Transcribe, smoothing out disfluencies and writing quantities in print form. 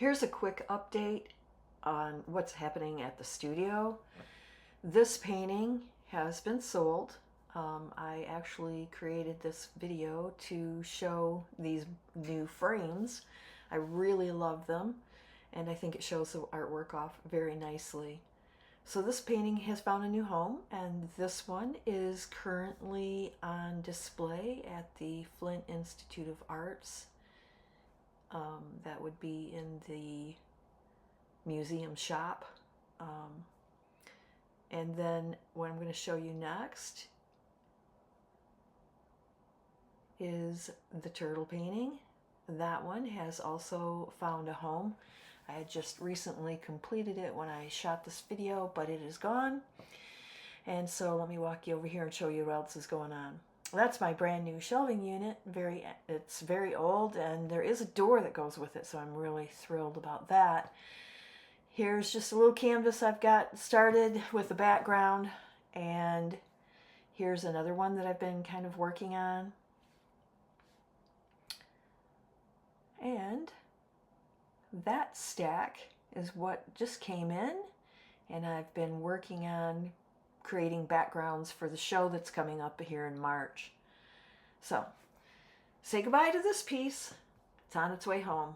Here's a quick update on what's happening at the studio. This painting has been sold. I actually created this video to show these new frames. I really love them, and I think it shows the artwork off very nicely. So this painting has found a new home, and this one is currently on display at the Flint Institute of Arts. That would be in the museum shop. And then what I'm going to show you next is the turtle painting. That one has also found a home. I had just recently completed it when I shot this video, but it is gone. And so let me walk you over here and show you what else is going on. That's my brand new shelving unit. It's very old, and there is a door that goes with it, so I'm really thrilled about that. Here's just a little canvas I've got started with the background, and here's another one that I've been kind of working on. And that stack is what just came in, and I've been working on creating backgrounds for the show that's coming up here in March. So, say goodbye to this piece. It's on its way home.